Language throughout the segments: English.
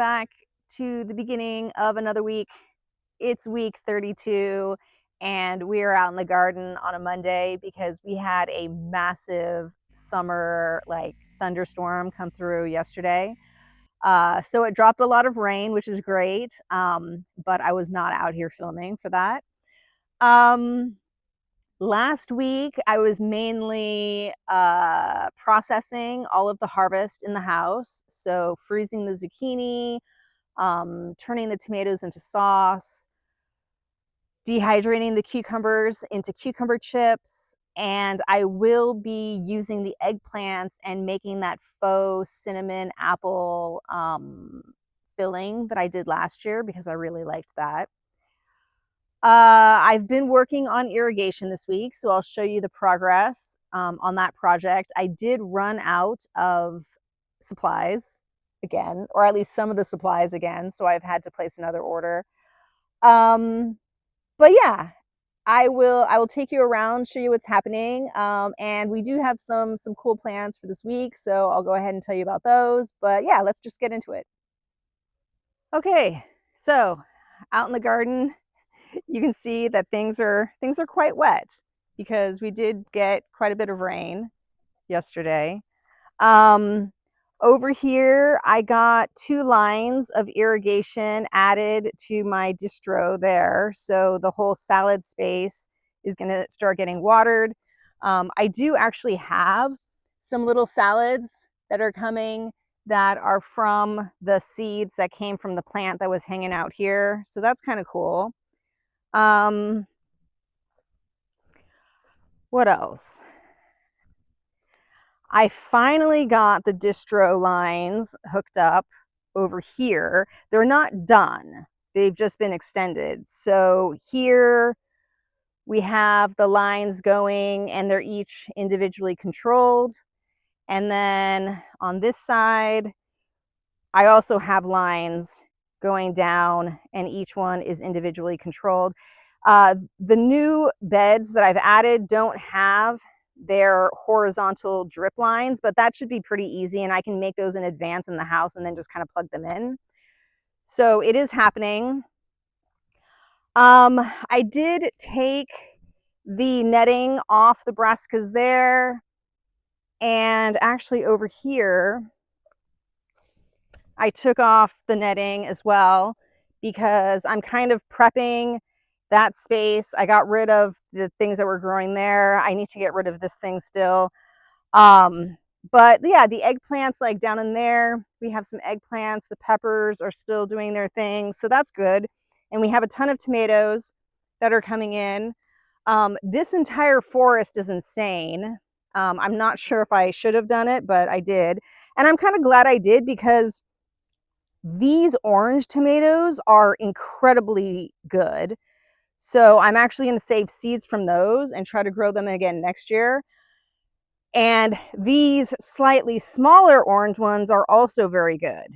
back to the beginning of another week. It's week 32, and we are out in the garden on a Monday because we had a massive summer thunderstorm come through yesterday. So it dropped a lot of rain, which is great, but I was not out here filming for that. Last week, I was mainly processing all of the harvest in the house. So freezing the zucchini, turning the tomatoes into sauce, dehydrating the cucumbers into cucumber chips, and I will be using the eggplants and making that faux cinnamon apple filling that I did last year because I really liked that. I've been working on irrigation this week, so I'll show you the progress on that project. I did run out of supplies again, or at least some of the supplies again, so I've had to place another order. But yeah, I will take you around, show you what's happening, and we do have some cool plans for this week, so I'll go ahead and tell you about those. But yeah, let's just get into it. Okay, so out in the garden, you can see that things are quite wet because we did get quite a bit of rain yesterday. Over here, I got 2 lines of irrigation added to my distro there. So the whole salad space is going to start getting watered. I do actually have some little salads that are coming that are from the seeds that came from the plant that was hanging out here. So that's kind of cool. What else? I finally got the distro lines hooked up over here. They're not done. They've just been extended. So here we have the lines going and they're each individually controlled. And then on this side, I also have lines going down and each one is individually controlled. The new beds that I've added don't have their horizontal drip lines, but that should be pretty easy and I can make those in advance in the house and then just kind of plug them in. So it is happening. I did take the netting off the brassicas there, and actually over here I took off the netting as well because I'm kind of prepping that space. I got rid of the things that were growing there. I need to get rid of this thing still. But yeah, the eggplants like down in there, we have some eggplants. The peppers are still doing their thing, so that's good. And we have a ton of tomatoes that are coming in. This entire forest is insane. I'm not sure if I should have done it, but I did. And I'm kind of glad I did because these orange tomatoes are incredibly good. So I'm actually going to save seeds from those and try to grow them again next year. And these slightly smaller orange ones are also very good.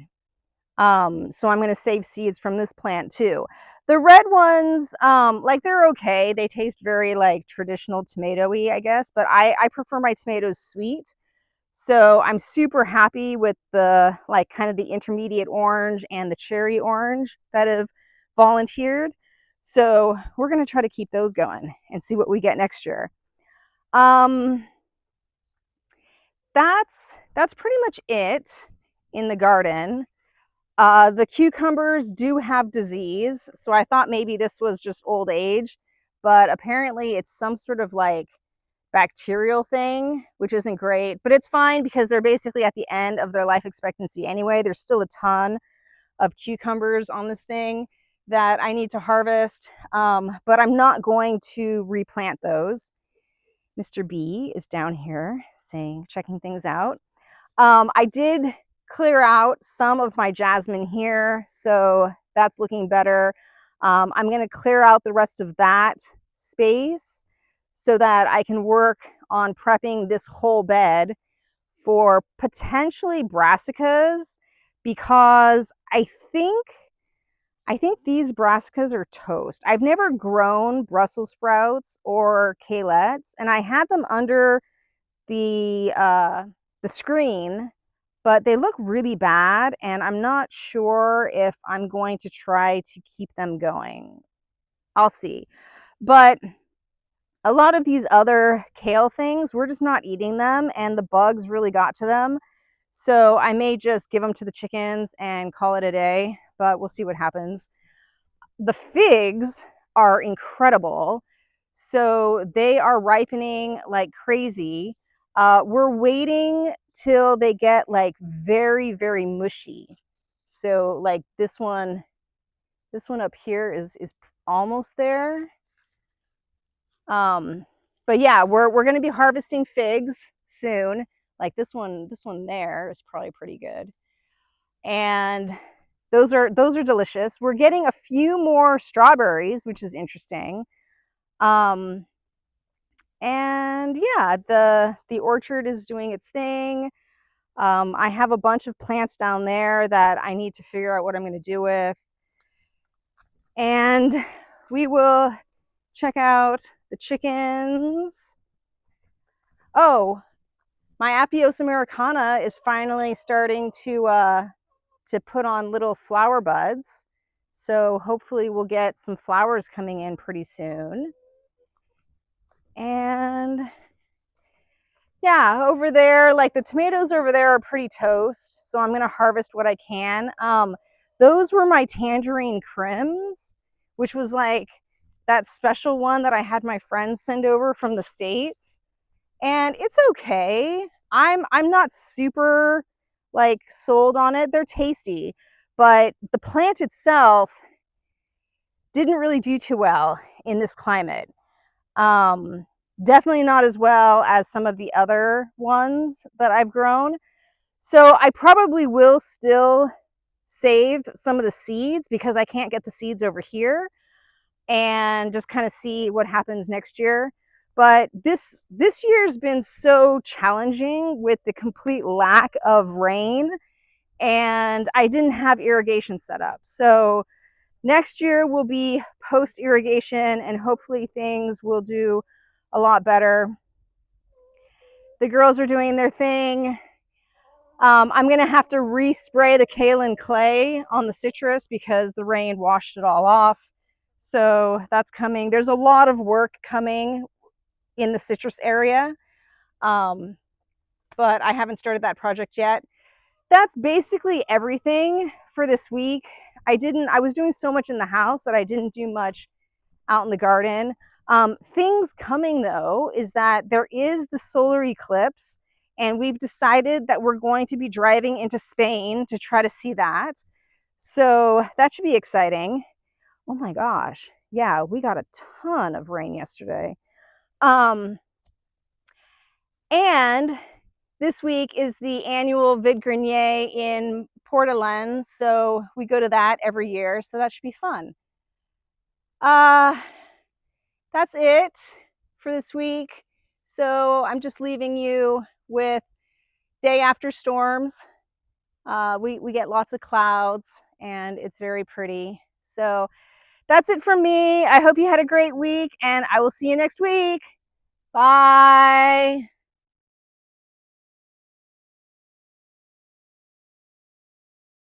So I'm going to save seeds from this plant too. The red ones, they're okay. They taste very like traditional tomato-y, I guess, but I prefer my tomatoes sweet. So I'm super happy with the kind of the intermediate orange and the cherry orange that have volunteered. So we're going to try to keep those going and see what we get next year. That's pretty much it in the garden. The cucumbers do have disease, so I thought maybe this was just old age, but apparently it's some sort of bacterial thing, which isn't great, but it's fine because they're basically at the end of their life expectancy anyway. There's still a ton of cucumbers on this thing that I need to harvest, but I'm not going to replant those. Mr. B is down here checking things out. I did clear out some of my jasmine here, so that's looking better. I'm going to clear out the rest of that space so that I can work on prepping this whole bed for potentially brassicas, because I think these brassicas are toast. I've never grown Brussels sprouts or kalettes, and I had them under the screen but they look really bad, and I'm not sure if I'm going to try to keep them going. I'll see. But a lot of these other kale things, we're just not eating them, and the bugs really got to them. So I may just give them to the chickens and call it a day, but we'll see what happens. The figs are incredible. So they are ripening like crazy. We're waiting till they get like very, very mushy. So like this one up here is almost there. But yeah, we're gonna be harvesting figs soon. Like this one there is probably pretty good. And those are delicious. We're getting a few more strawberries, which is interesting. And yeah, the orchard is doing its thing. I have a bunch of plants down there that I need to figure out what I'm going to do with. And we will check out the chickens. Oh, my Apios americana is finally starting to put on little flower buds. So hopefully we'll get some flowers coming in pretty soon. And yeah, over there, like the tomatoes over there are pretty toast. So I'm going to harvest what I can. Those were my tangerine crims, which was like that special one that I had my friends send over from the States. And it's okay. I'm not super like sold on it. They're tasty, but the plant itself didn't really do too well in this climate. Definitely not as well as some of the other ones that I've grown. So I probably will still save some of the seeds because I can't get the seeds over here, and just kind of see what happens next year. But this year's been so challenging with the complete lack of rain, and I didn't have irrigation set up. So next year will be post irrigation, and hopefully things will do a lot better. The girls are doing their thing. I'm gonna have to respray the kaolin clay on the citrus because the rain washed it all off. So that's coming. There's a lot of work coming in the citrus area, but I haven't started that project yet. That's basically everything for this week. I was doing so much in the house that I didn't do much out in the garden. Things coming though is that there is the solar eclipse, and we've decided that we're going to be driving into Spain to try to see that. So that should be exciting. Oh my gosh. Yeah, we got a ton of rain yesterday. And this week is the annual Vide Grenier in Port de Lens, so we go to that every year, so that should be fun. That's it for this week. So I'm just leaving you with day after storms. We get lots of clouds, and it's very pretty. So that's it from me. I hope you had a great week, and I will see you next week. Bye.